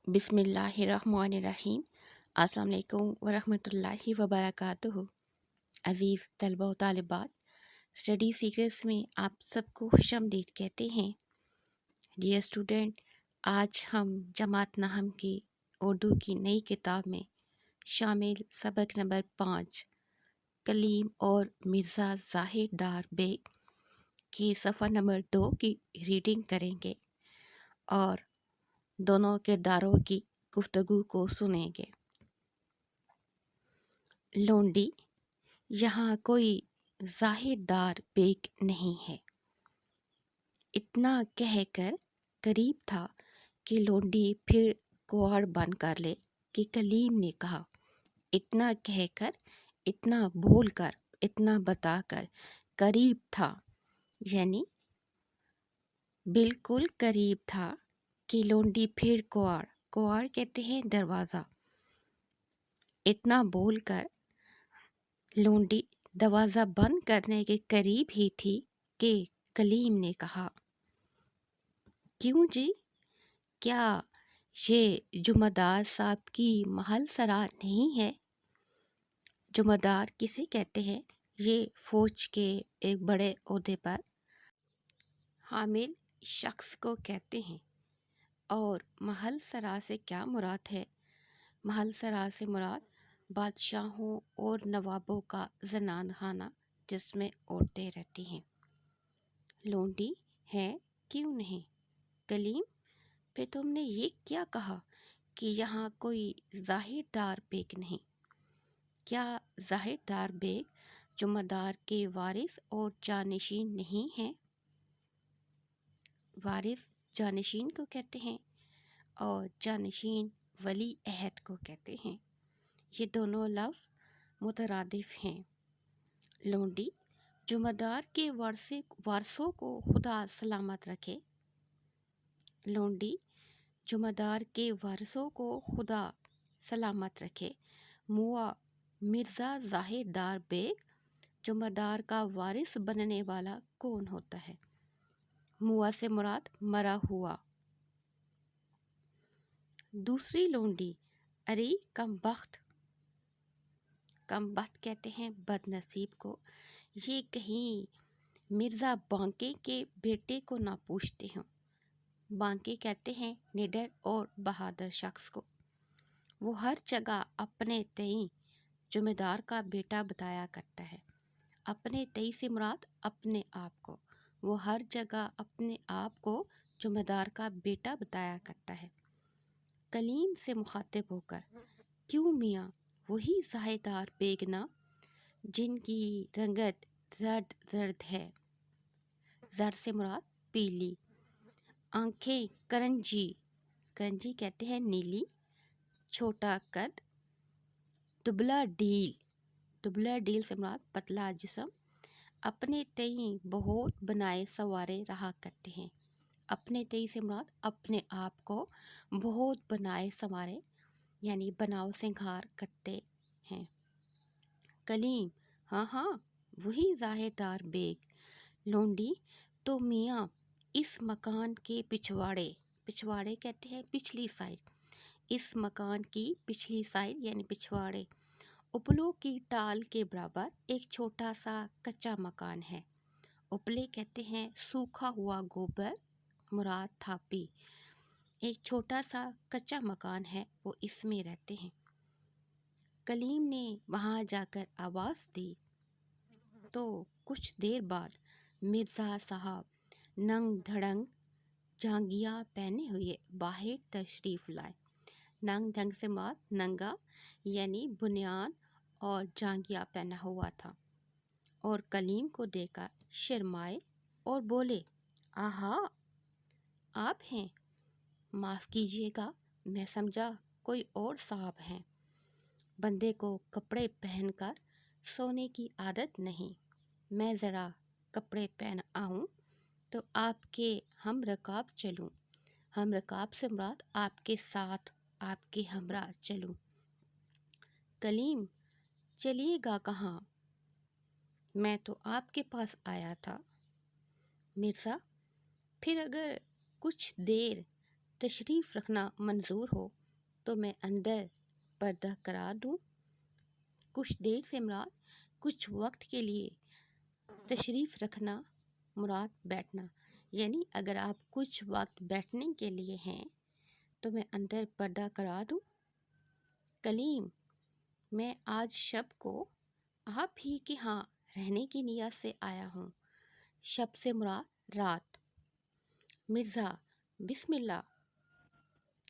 बिस्मिल्लाहिर्रहमानिर्रहीम। अस्सलाम वालेकुम वरहमतुल्लाहि वबरकातुहू। अज़ीज़ तलबा व तालिबात, स्टडी सीक्रेट्स में आप सबको खुशामदीद कहते हैं। डियर स्टूडेंट, आज हम जमात नहम की उर्दू की नई किताब में शामिल सबक नंबर 5 कलीम और मिर्ज़ा ज़ाहिर डार बेग के सफ़ा नंबर 2 की रीडिंग करेंगे और दोनों किरदारों की गुफ्तगू को सुनेंगे। लोंडी, यहाँ कोई ज़ाहिरदार बेग नहीं है। इतना कहकर करीब था कि लोंडी फिर कुआड़ बंद कर ले कि कलीम ने कहा, इतना कहकर, इतना बोलकर, इतना बताकर, करीब था, यानी बिल्कुल करीब था कि लोंडी फिर कुआड़, कुआड़ कहते हैं दरवाज़ा, इतना बोलकर लोंडी दरवाज़ा बंद करने के करीब ही थी कि कलीम ने कहा, क्यों जी, क्या ये जुम्मेदार साहब की महल सरा नहीं है? जुम्मेदार किसे कहते हैं? ये फौज के एक बड़े ओहदे पर हामिल शख्स को कहते हैं। और महल सरा से क्या मुराद है? महल सरा से मुराद बादशाहों और नवाबों का ज़नान खाना जिसमें औरतें रहती हैं। लोंडी है, क्यों नहीं? कलीम, फिर तुमने ये क्या कहा कि यहाँ कोई ज़ाहिरदार बेग नहीं? क्या ज़ाहिरदार बेग जुम्मेदार के वारिस और जानशीन नहीं हैं? वारिस जानशीन को कहते हैं और जानशीन वली अहद को कहते हैं। ये दोनों लफ्ज़ मुतरादिफ हैं। लोंडी, जुम्मेदार के वारसों को खुदा सलामत रखे। लोंडी, जुम्मेदार के वारसों को खुदा सलामत रखे। मुआ, मिर्ज़ा ज़ाहिरदार बेग जुम्मेदार का वारिस बनने वाला कौन होता है? मुआ से मुराद मरा हुआ। दूसरी लोंडी, अरे कमबख्त, कमबख्त कहते हैं बदनसीब को, ये कहीं मिर्ज़ा बांके के बेटे को ना पूछते हों। बांके कहते हैं निडर और बहादुर शख्स को। वो हर जगह अपने तई जुम्मेदार का बेटा बताया करता है। अपने तई से मुराद अपने आप को। वो हर जगह अपने आप को जुम्मेदार का बेटा बताया करता है। कलीम से मुखातिब होकर, क्यों मियाँ, वही ज़ाहिरदार बेग ना जिनकी रंगत जर्द जर्द है। जर्द से मुराद पीली। आंखें करंजी, करंजी कहते हैं नीली। छोटा कद। दुबला डील, दुबला डील से मुराद पतला जिस्म। अपने तई बहुत बनाए सवारे रहा करते हैं। अपने तई से मुराद अपने आप को बहुत बनाए संवारे यानी बनाव सिंगार करते हैं। कलीम, हाँ हाँ, वही ज़ाहिरदार बेग। लोंडी, तो मियाँ इस मकान के पिछवाड़े, पिछवाड़े कहते हैं पिछली साइड, इस मकान की पिछली साइड यानी पिछवाड़े उपलों की टाल के बराबर एक छोटा सा कच्चा मकान है। उपले कहते हैं सूखा हुआ गोबर, मुराद थापी। एक छोटा सा कच्चा मकान है, वो इसमें रहते हैं। कलीम ने वहाँ जाकर आवाज़ दी तो कुछ देर बाद मिर्ज़ा साहब नंग धड़ंग जांगिया पहने हुए बाहर तशरीफ़ लाए। नंग ढंग से मुराद नंगा यानी बुनियान और जांगिया पहना हुआ था और कलीम को देखकर शर्माए और बोले, आहा, आप हैं? माफ़ कीजिएगा, मैं समझा कोई और साहब हैं। बंदे को कपड़े पहनकर सोने की आदत नहीं। मैं ज़रा कपड़े पहन आऊँ तो आपके हम रकाब चलूँ। हम रकाब से मुराद आपके साथ, आपके हमरा चलूँ। कलीम, चलिएगा कहाँ? मैं तो आपके पास आया था। मिर्ज़ा, फिर अगर कुछ देर تشریف رکھنا منظور ہو تو میں اندر پردہ کرا دوں۔ کچھ دیر سے مراد کچھ وقت کے لیے، تشریف رکھنا مراد بیٹھنا، یعنی اگر آپ کچھ وقت بیٹھنے کے لیے ہیں تو میں اندر پردہ کرا دوں۔ کلیم، میں آج شب کو آپ ہی کے ہاں رہنے کی نیت سے آیا ہوں۔ شب سے مراد رات۔ مرزا، بسم اللہ،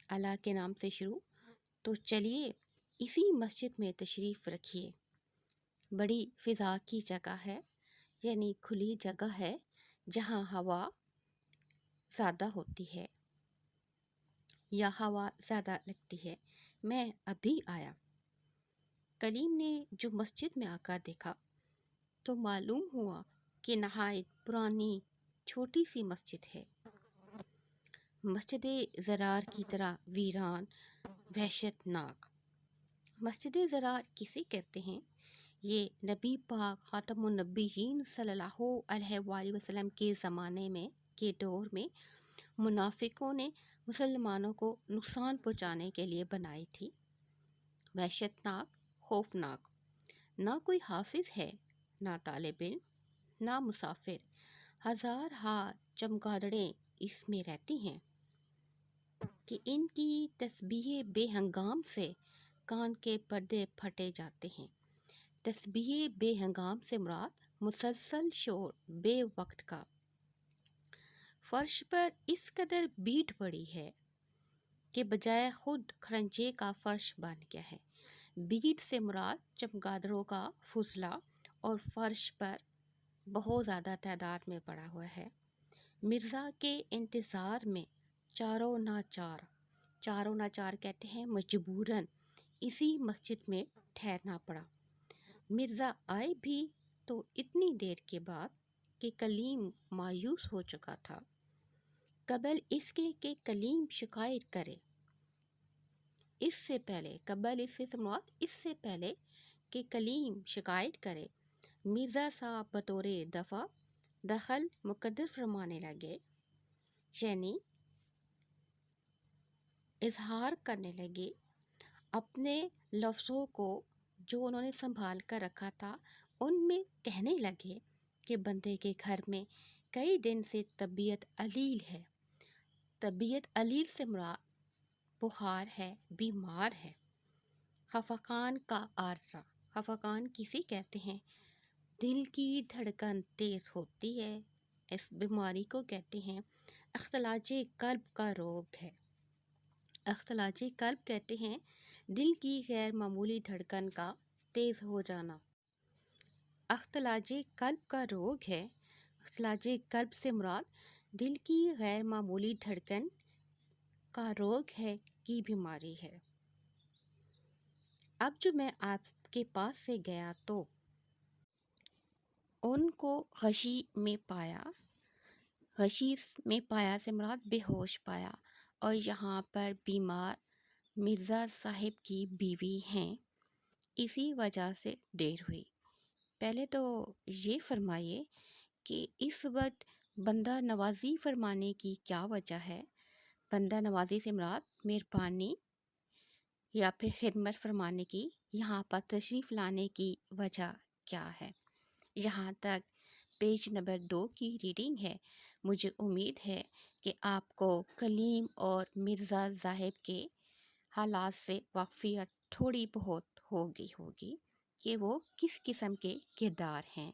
اللہ کے نام سے شروع، تو چلیے اسی مسجد میں تشریف رکھیے۔ بڑی فضا کی جگہ ہے، یعنی کھلی جگہ ہے جہاں ہوا زیادہ ہوتی ہے یا ہوا زیادہ لگتی ہے۔ میں ابھی آیا۔ کلیم نے جو مسجد میں آ کر دیکھا تو معلوم ہوا کہ نہایت پرانی چھوٹی سی مسجد ہے، مسجد زرار کی طرح ویران، وحشت ناک۔ مسجد زرار کسے کہتے ہیں؟ یہ نبی پاک خاتم النبیین صلی اللہ علیہ وآلہ وسلم کے زمانے میں کے دور میں منافقوں نے مسلمانوں کو نقصان پہنچانے کے لیے بنائی تھی۔ وحشت ناک، خوفناک۔ نہ کوئی حافظ ہے، نہ طالب علم، نہ مسافر، ہزار ہا چمگادڑیں اس میں رہتی ہیں کہ ان کی تسبیح بے ہنگام سے کان کے پردے پھٹے جاتے ہیں۔ تسبیح بے ہنگام سے مراد مسلسل شور بے وقت کا۔ فرش پر اس قدر بیٹ پڑی ہے کہ بجائے خود کھڑنجے کا فرش بن گیا ہے۔ بیٹ سے مراد چمگادڑوں کا فضلہ اور فرش پر بہت زیادہ تعداد میں پڑا ہوا ہے۔ مرزا کے انتظار میں چاروں ناچار کہتے ہیں مجبوراً اسی مسجد میں ٹھہرنا پڑا۔ مرزا آئے بھی تو اتنی دیر کے بعد کہ کلیم مایوس ہو چکا تھا۔ قبل اس کے کہ کلیم شکایت کرے، اس سے پہلے کہ کلیم شکایت کرے، مرزا صاحب بطور دفع دخل مقدر فرمانے لگے، یعنی اظہار کرنے لگے اپنے لفظوں کو جو انہوں نے سنبھال کر رکھا تھا۔ ان میں کہنے لگے کہ بندے کے گھر میں کئی دن سے طبیعت علیل ہے۔ طبیعت علیل سے مراد بخار ہے، بیمار ہے۔ خفقان کا عارضہ، خفقان کسے کہتے ہیں؟ دل کی دھڑکن تیز ہوتی ہے، اس بیماری کو کہتے ہیں اختلاج قلب کا روگ ہے۔ اختلاج قلب کہتے ہیں دل کی غیر معمولی دھڑکن کا تیز ہو جانا۔ اختلاج قلب کا روگ ہے۔ اختلاج قلب سے مراد دل کی غیر معمولی دھڑکن کا روگ ہے کی بیماری ہے۔ اب جو میں آپ کے پاس سے گیا تو ان کو غشی میں پایا۔ غشی میں پایا سے مراد بے ہوش پایا، اور یہاں پر بیمار مرزا صاحب کی بیوی ہیں، اسی وجہ سے دیر ہوئی۔ پہلے تو یہ فرمائیے کہ اس وقت بندہ نوازی فرمانے کی کیا وجہ ہے؟ بندہ نوازی سے مراد مہربانی یا پھر خدمت فرمانے کی، یہاں پر تشریف لانے کی وجہ کیا ہے؟ یہاں تک پیج نمبر 2 کی ریڈنگ ہے۔ مجھے امید ہے کہ آپ کو کلیم اور مرزا صاحب کے حالات سے واقفیت تھوڑی بہت ہوگی کہ وہ کس قسم کے کردار ہیں۔